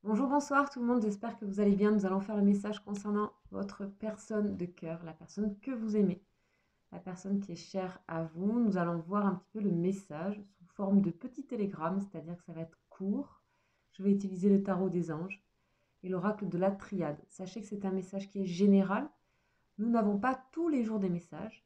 Bonjour, bonsoir tout le monde, j'espère que vous allez bien. Nous allons faire le message concernant votre personne de cœur, la personne que vous aimez, la personne qui est chère à vous. Nous allons voir un petit peu le message sous forme de petit télégramme, c'est-à-dire que ça va être court. Je vais utiliser le tarot des anges et l'oracle de la triade. Sachez que c'est un message qui est général. Nous n'avons pas tous les jours des messages.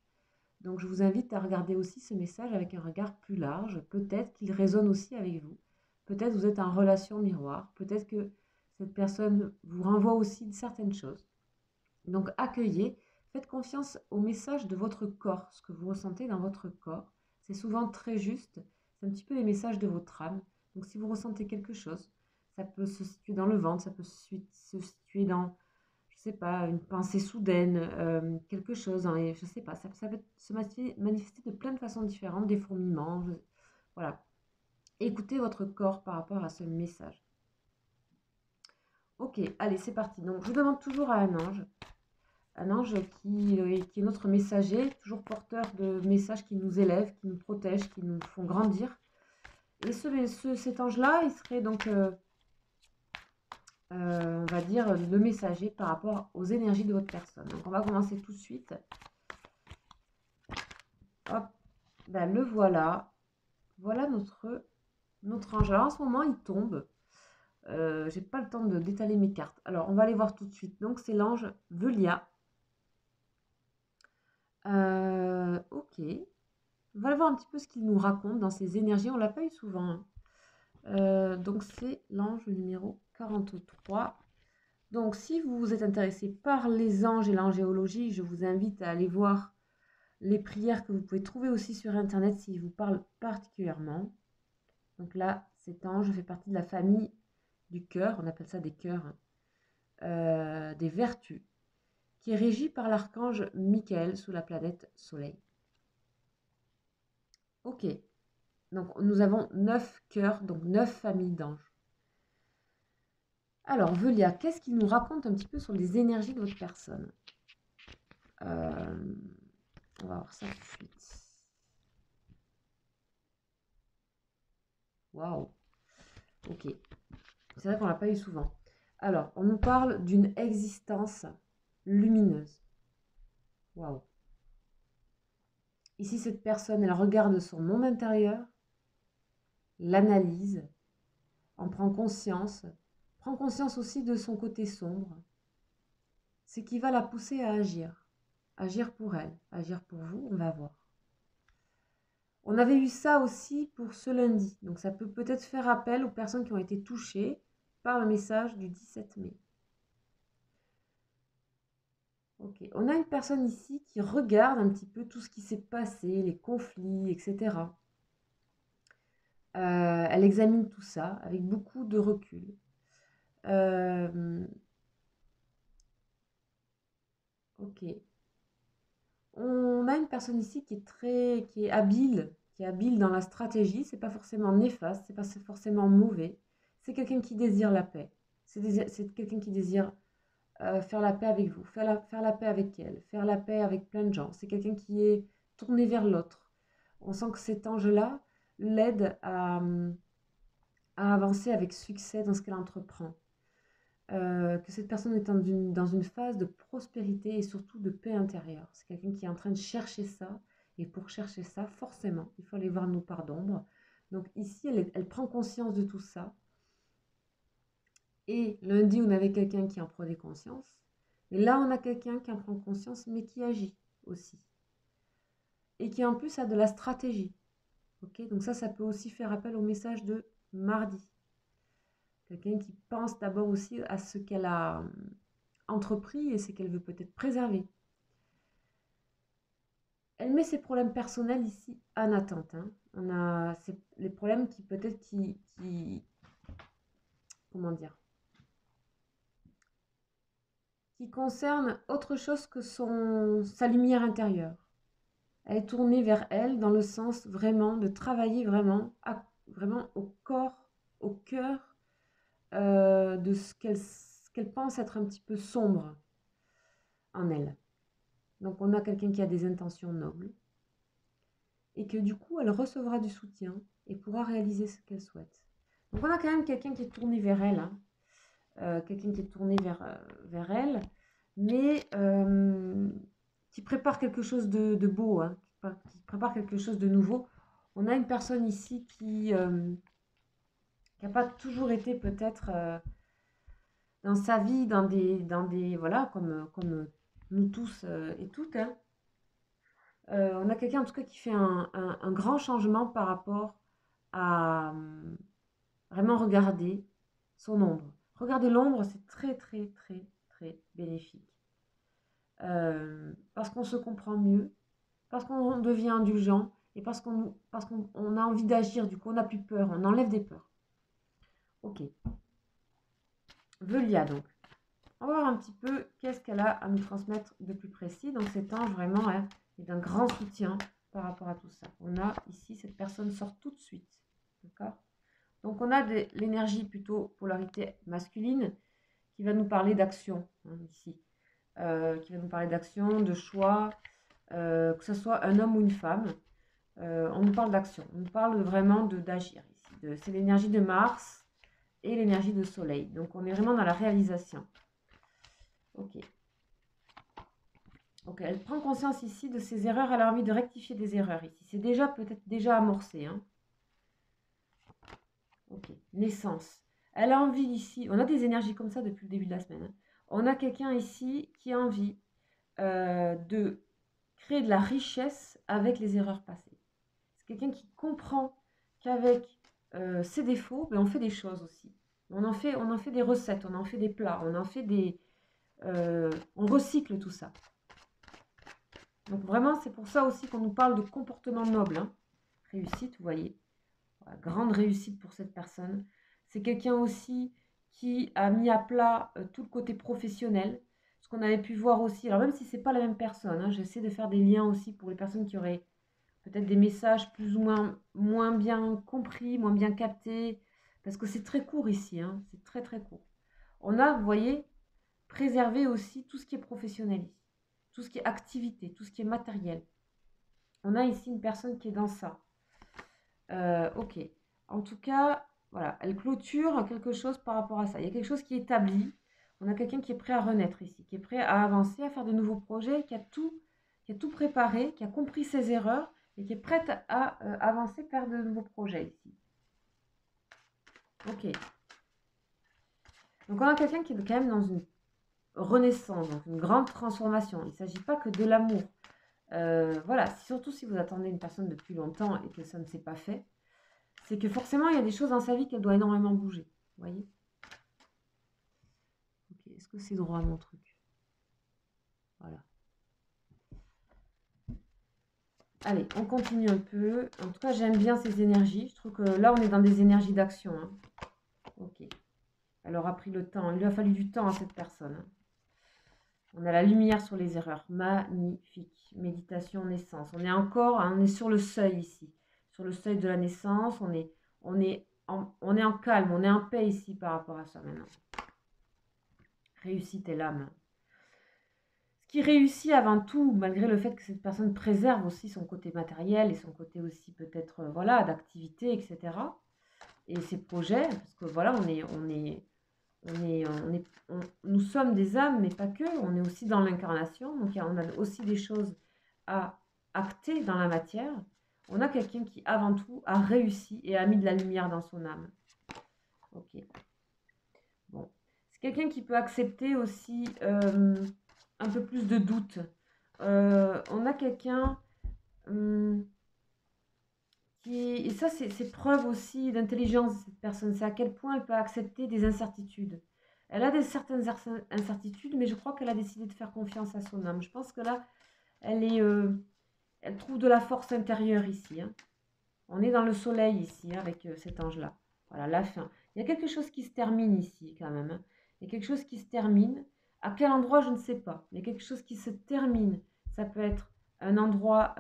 Donc je vous invite à regarder aussi ce message avec un regard plus large. Peut-être qu'il résonne aussi avec vous. Peut-être vous êtes en relation miroir. Peut-être que cette personne vous renvoie aussi de certaines choses. Donc accueillez, faites confiance au message de votre corps, ce que vous ressentez dans votre corps. C'est souvent très juste. C'est un petit peu les messages de votre âme. Donc si vous ressentez quelque chose, ça peut se situer dans le ventre, ça peut se situer dans, je sais pas, une pensée soudaine, quelque chose dans les, je sais pas, ça peut se manifester de plein de façons différentes, des fourmillements, voilà. Écoutez votre corps par rapport à ce message. Ok, allez, c'est parti. Donc, je demande toujours à un ange qui est notre messager, toujours porteur de messages qui nous élèvent, qui nous protègent, qui nous font grandir. Et cet ange-là, il serait donc, on va dire, le messager par rapport aux énergies de votre personne. Donc, on va commencer tout de suite. Hop, ben, le voilà. Voilà notre ange. Alors, en ce moment, il tombe. J'ai pas le temps d'étaler mes cartes. Alors, on va aller voir tout de suite. Donc, c'est l'ange Velia. Ok. On va voir un petit peu ce qu'il nous raconte dans ses énergies. On l'a pas eu souvent, hein. Donc, c'est l'ange numéro 43. Donc, si vous vous êtes intéressé par les anges et l'angéologie, je vous invite à aller voir les prières que vous pouvez trouver aussi sur Internet s'ils vous parlent particulièrement. Donc là, cet ange fait partie de la famille du cœur, on appelle ça des cœurs, des vertus, qui est régi par l'archange Michael sous la planète Soleil. Ok, donc nous avons 9 cœurs, donc 9 familles d'anges. Alors, Velia, qu'est-ce qu'il nous raconte un petit peu sur les énergies de votre personne? On va voir ça tout de suite. Waouh, ok. C'est vrai qu'on l'a pas eu souvent. Alors, on nous parle d'une existence lumineuse. Waouh. Ici, cette personne, elle regarde son monde intérieur, l'analyse, en prend conscience aussi de son côté sombre, ce qui va la pousser à agir. Agir pour elle, agir pour vous, on va voir. On avait eu ça aussi pour ce lundi, donc ça peut peut-être faire appel aux personnes qui ont été touchées par le message du 17 mai. Ok, on a une personne ici qui regarde un petit peu tout ce qui s'est passé, les conflits, etc. Elle examine tout ça avec beaucoup de recul. Ok. On a une personne ici qui est habile dans la stratégie. C'est pas forcément néfaste, c'est pas forcément mauvais. C'est quelqu'un qui désire la paix. C'est quelqu'un qui désire faire la paix avec vous, faire la paix avec elle, faire la paix avec plein de gens. C'est quelqu'un qui est tourné vers l'autre. On sent que cet ange-là l'aide à avancer avec succès dans ce qu'elle entreprend. Que cette personne est dans une phase de prospérité et surtout de paix intérieure. C'est quelqu'un qui est en train de chercher ça. Et pour chercher ça, forcément, il faut aller voir nos parts d'ombre. Donc ici, elle prend conscience de tout ça. Et lundi, on avait quelqu'un qui en prenait conscience. Et là, on a quelqu'un qui en prend conscience, mais qui agit aussi. Et qui en plus a de la stratégie. Ok, donc ça peut aussi faire appel au message de mardi. Quelqu'un qui pense d'abord aussi à ce qu'elle a entrepris et ce qu'elle veut peut-être préserver. Elle met ses problèmes personnels ici en attente, hein. On a les problèmes qui peut-être comment dire, qui concernent autre chose que sa lumière intérieure. Elle est tournée vers elle dans le sens vraiment de travailler vraiment au corps, au cœur de ce qu'elle pense être un petit peu sombre en elle. Donc on a quelqu'un qui a des intentions nobles et que du coup elle recevra du soutien et pourra réaliser ce qu'elle souhaite. Donc on a quand même quelqu'un qui est tourné vers elle, hein. quelqu'un qui est tourné vers elle, mais qui prépare quelque chose de beau, hein, qui prépare quelque chose de nouveau. On a une personne ici qui n'a pas toujours été peut-être dans sa vie, voilà, comme nous tous et toutes, hein. On a quelqu'un en tout cas qui fait un grand changement par rapport à vraiment regarder son ombre. Regarder l'ombre, c'est très très très très bénéfique. Parce qu'on se comprend mieux, parce qu'on devient indulgent et parce qu'on a envie d'agir, du coup on n'a plus peur, on enlève des peurs. Ok. Velia donc. On va voir un petit peu qu'est-ce qu'elle a à nous transmettre de plus précis. Donc cet ange vraiment est d'un grand soutien par rapport à tout ça. On a ici, cette personne sort tout de suite. D'accord? Donc on a l'énergie plutôt polarité masculine qui va nous parler d'action, hein, ici. Qui va nous parler d'action, de choix, que ce soit un homme ou une femme. On nous parle d'action, on nous parle vraiment d'agir ici. C'est l'énergie de Mars et l'énergie de Soleil. Donc on est vraiment dans la réalisation. Ok. Donc elle prend conscience ici de ses erreurs, elle a envie de rectifier des erreurs ici. C'est déjà peut-être déjà amorcé. Hein. Ok. Naissance. Elle a envie ici, on a des énergies comme ça depuis le début de la semaine. Hein. On a quelqu'un ici qui a envie de créer de la richesse avec les erreurs passées. C'est quelqu'un qui comprend qu'avec ses défauts, ben, on fait des choses aussi. On en fait des recettes, on en fait des plats, on en fait on recycle tout ça. Donc vraiment, c'est pour ça aussi qu'on nous parle de comportement noble. Hein. Réussite, vous voyez. Voilà, grande réussite pour cette personne. C'est quelqu'un aussi qui a mis à plat tout le côté professionnel. Ce qu'on avait pu voir aussi, alors même si ce n'est pas la même personne, hein, j'essaie de faire des liens aussi pour les personnes qui auraient peut-être des messages plus ou moins bien compris, moins bien captés, parce que c'est très court ici, hein, c'est très très court. On a, vous voyez, préservé aussi tout ce qui est professionnel ici, tout ce qui est activité, tout ce qui est matériel. On a ici une personne qui est dans ça. Ok. En tout cas, voilà, elle clôture quelque chose par rapport à ça. Il y a quelque chose qui est établi. On a quelqu'un qui est prêt à renaître ici, qui est prêt à avancer, à faire de nouveaux projets, qui a tout préparé, qui a compris ses erreurs et qui est prête à avancer, faire de nouveaux projets ici. Ok. Donc on a quelqu'un qui est quand même dans une renaissance, donc une grande transformation. Il ne s'agit pas que de l'amour. Voilà, surtout si vous attendez une personne depuis longtemps et que ça ne s'est pas fait, c'est que forcément, il y a des choses dans sa vie qu'elle doit énormément bouger. Vous voyez? Ok, est-ce que c'est droit mon truc? Voilà. Allez, on continue un peu. En tout cas, j'aime bien ces énergies. Je trouve que là, on est dans des énergies d'action. Hein. Ok. Elle aura pris le temps. Il lui a fallu du temps à cette personne. Hein. On a la lumière sur les erreurs. Magnifique. Méditation, naissance. On est sur le seuil ici. Sur le seuil de la naissance. On est en calme. On est en paix ici par rapport à ça maintenant. Réussite est l'âme. Ce qui réussit avant tout, malgré le fait que cette personne préserve aussi son côté matériel et son côté aussi peut-être voilà d'activité, etc. Et ses projets, parce que voilà, nous sommes des âmes, mais pas que. On est aussi dans l'incarnation, donc on a aussi des choses à acter dans la matière. On a quelqu'un qui avant tout a réussi et a mis de la lumière dans son âme. Ok. Bon, c'est quelqu'un qui peut accepter aussi un peu plus de doute. On a quelqu'un et ça c'est preuve aussi d'intelligence de cette personne, c'est à quel point elle peut accepter des incertitudes. Elle a certaines incertitudes, mais je crois qu'elle a décidé de faire confiance à son âme. Je pense que là, elle trouve de la force intérieure ici. Hein. On est dans le soleil ici, hein, avec cet ange-là. Voilà, la fin. Il y a quelque chose qui se termine ici, quand même. Hein. Il y a quelque chose qui se termine. À quel endroit, je ne sais pas. Il y a quelque chose qui se termine. Ça peut être un endroit...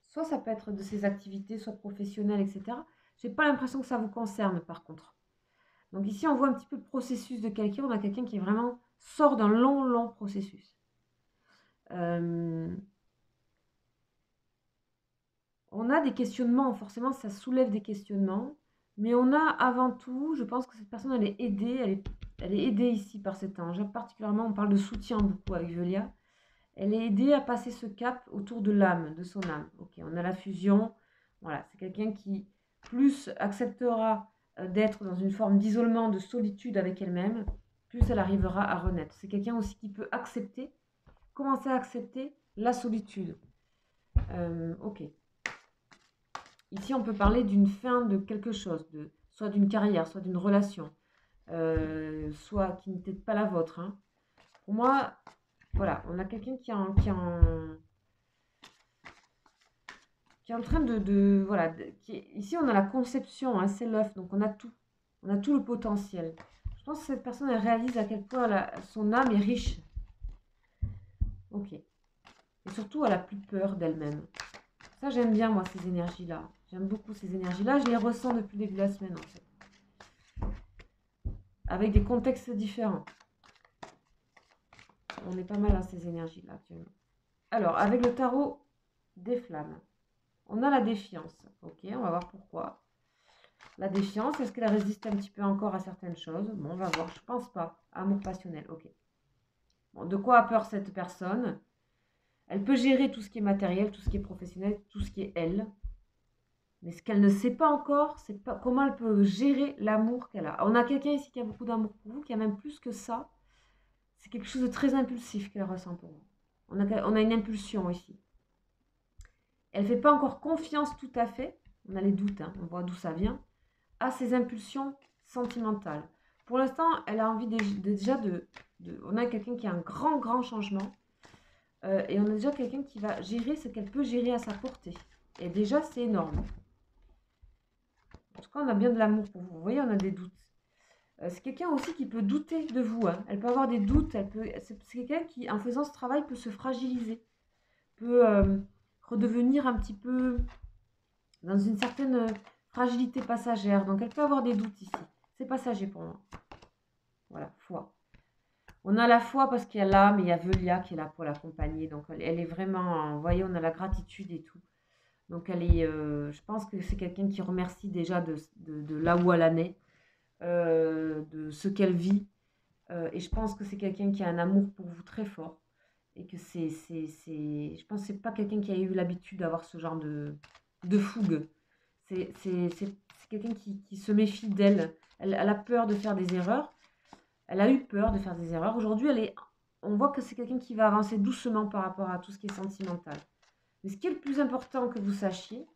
soit ça peut être de ses activités, soit professionnelles, etc. Je n'ai pas l'impression que ça vous concerne, par contre. Donc ici, on voit un petit peu le processus de quelqu'un. On a quelqu'un qui vraiment sort d'un long, long processus. On a des questionnements, forcément, ça soulève des questionnements. Mais on a avant tout, je pense que cette personne, elle est aidée, elle est aidée ici par cet ange. Particulièrement, on parle de soutien beaucoup avec Velia. Elle est aidée à passer ce cap autour de l'âme, de son âme. Ok, on a la fusion. Voilà, c'est quelqu'un qui plus acceptera d'être dans une forme d'isolement, de solitude avec elle-même, plus elle arrivera à renaître. C'est quelqu'un aussi qui peut accepter, commencer à accepter la solitude. Ok. Ici, on peut parler d'une fin de quelque chose, soit d'une carrière, soit d'une relation, soit qui n'était pas la vôtre. Hein. Pour moi, voilà, on a quelqu'un qui est en train voilà, ici on a la conception, hein, c'est l'œuf, donc on a tout le potentiel. Je pense que cette personne, elle réalise à quel point son âme est riche. Ok. Et surtout, elle a plus peur d'elle-même. Ça, j'aime bien, moi, ces énergies-là. J'aime beaucoup ces énergies-là. Je les ressens depuis le début de la semaine, en fait. Avec des contextes différents. On est pas mal à ces énergies-là, actuellement. Alors, avec le tarot des flammes, on a la défiance. Ok, on va voir pourquoi. La défiance, est-ce qu'elle résiste un petit peu encore à certaines choses? Bon, on va voir. Je pense pas. Amour passionnel, ok. Bon, de quoi a peur cette personne? Elle peut gérer tout ce qui est matériel, tout ce qui est professionnel, tout ce qui est elle. Mais ce qu'elle ne sait pas encore, c'est pas comment elle peut gérer l'amour qu'elle a. On a quelqu'un ici qui a beaucoup d'amour pour vous, qui a même plus que ça. C'est quelque chose de très impulsif qu'elle ressent pour vous. On a une impulsion ici. Elle ne fait pas encore confiance tout à fait. On a les doutes, hein, on voit d'où ça vient. À ses impulsions sentimentales. Pour l'instant, elle a envie on a quelqu'un qui a un grand changement. Et on a déjà quelqu'un qui va gérer ce qu'elle peut gérer à sa portée. Et déjà, c'est énorme. En tout cas, on a bien de l'amour pour vous. Vous voyez, on a des doutes. C'est quelqu'un aussi qui peut douter de vous. Hein. Elle peut avoir des doutes. C'est quelqu'un qui, en faisant ce travail, peut se fragiliser. Peut redevenir un petit peu dans une certaine fragilité passagère. Donc, elle peut avoir des doutes ici. C'est passager pour moi. Voilà, foi. On a la foi parce qu'il y a l'âme et il y a Velia qui est là pour l'accompagner. Donc, elle est vraiment... Vous voyez, on a la gratitude et tout. Donc, je pense que c'est quelqu'un qui remercie déjà de là où elle en est, de ce qu'elle vit. Et je pense que c'est quelqu'un qui a un amour pour vous très fort. Et que je pense que c'est pas quelqu'un qui a eu l'habitude d'avoir ce genre de fougue. C'est quelqu'un qui se méfie d'elle. Elle a peur de faire des erreurs. Elle a eu peur de faire des erreurs. Aujourd'hui, on voit que c'est quelqu'un qui va avancer doucement par rapport à tout ce qui est sentimental. Mais ce qui est le plus important que vous sachiez,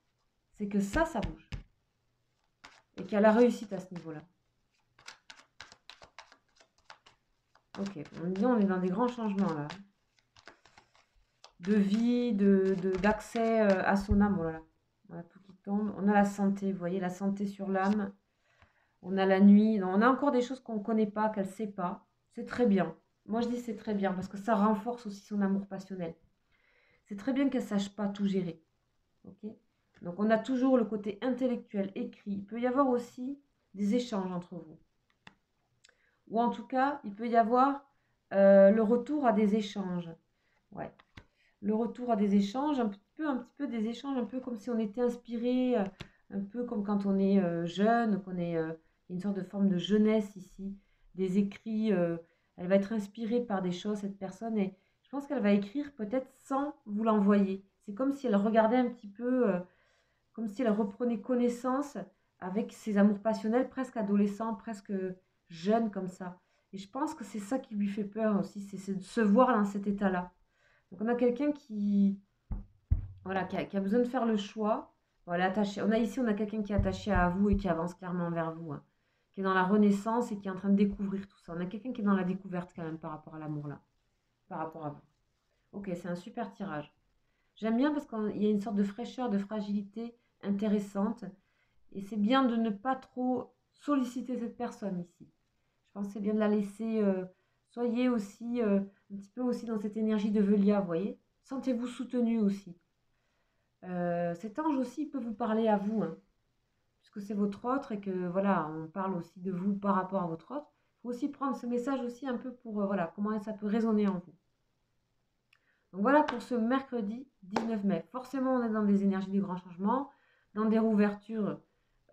c'est que ça bouge. Et qu'elle a réussi à ce niveau-là. Ok, on est dans des grands changements là. De vie, d'accès à son âme. Voilà. On a tout qui tombe. On a la santé, vous voyez, la santé sur l'âme. On a la nuit. On a encore des choses qu'on ne connaît pas, qu'elle ne sait pas. C'est très bien. Moi, je dis c'est très bien parce que ça renforce aussi son amour passionnel. C'est très bien qu'elle ne sache pas tout gérer. Ok. Donc, on a toujours le côté intellectuel, écrit. Il peut y avoir aussi des échanges entre vous. Ou en tout cas, il peut y avoir le retour à des échanges. Ouais. Le retour à des échanges, un petit peu des échanges, un peu comme si on était inspiré, un peu comme quand on est jeune, qu'on est une sorte de forme de jeunesse ici, des écrits. Elle va être inspirée par des choses, cette personne, et je pense qu'elle va écrire peut-être sans vous l'envoyer. C'est comme si elle regardait un petit peu, comme si elle reprenait connaissance avec ses amours passionnels, presque adolescents, presque jeunes comme ça. Et je pense que c'est ça qui lui fait peur aussi, c'est de se voir dans cet état-là. Donc on a quelqu'un voilà, qui a besoin de faire le choix. Voilà, attaché. On a quelqu'un qui est attaché à vous et qui avance clairement vers vous, hein, qui est dans la renaissance et qui est en train de découvrir tout ça. On a quelqu'un qui est dans la découverte quand même par rapport à l'amour là, par rapport à vous. Ok, c'est un super tirage. J'aime bien parce qu'il y a une sorte de fraîcheur, de fragilité intéressante. Et c'est bien de ne pas trop solliciter cette personne ici. Je pense que c'est bien de la laisser. Soyez aussi un petit peu aussi dans cette énergie de Velia, vous voyez. Sentez-vous soutenu aussi. Cet ange aussi peut vous parler à vous, hein, puisque c'est votre autre et que voilà, on parle aussi de vous par rapport à votre autre. Il faut aussi prendre ce message aussi un peu pour voilà, comment ça peut résonner en vous. Donc voilà pour ce mercredi 19 mai. Forcément, on est dans des énergies de grand changement, dans des rouvertures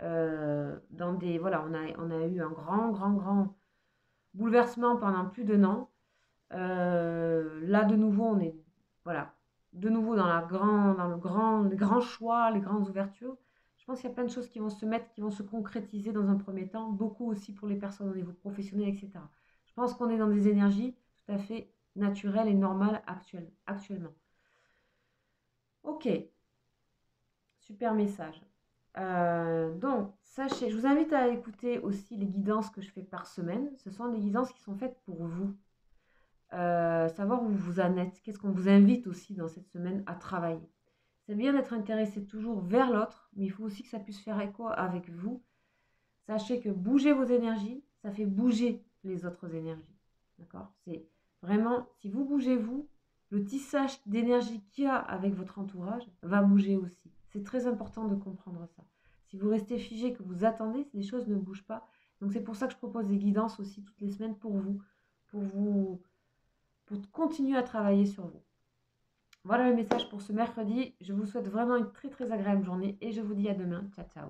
dans des... Voilà, on a eu un grand bouleversement pendant plus d'1 an. Là, de nouveau, on est... Voilà, de nouveau dans les grands choix, les grandes ouvertures. Je pense qu'il y a plein de choses qui vont se mettre, qui vont se concrétiser dans un premier temps, beaucoup aussi pour les personnes au niveau professionnel, etc. Je pense qu'on est dans des énergies tout à fait naturelles et normales actuellement. Ok, super message. Donc, sachez, je vous invite à écouter aussi les guidances que je fais par semaine. Ce sont des guidances qui sont faites pour vous. Savoir où vous en êtes, qu'est-ce qu'on vous invite aussi dans cette semaine à travailler. C'est bien d'être intéressé toujours vers l'autre, mais il faut aussi que ça puisse faire écho avec vous. Sachez que bouger vos énergies, ça fait bouger les autres énergies. D'accord? C'est vraiment, si vous bougez vous, le tissage d'énergie qu'il y a avec votre entourage va bouger aussi. C'est très important de comprendre ça. Si vous restez figé, que vous attendez, les choses ne bougent pas. Donc c'est pour ça que je propose des guidances aussi toutes les semaines pour vous, pour continuer à travailler sur vous. Voilà le message pour ce mercredi. Je vous souhaite vraiment une très agréable journée et je vous dis à demain. Ciao, ciao.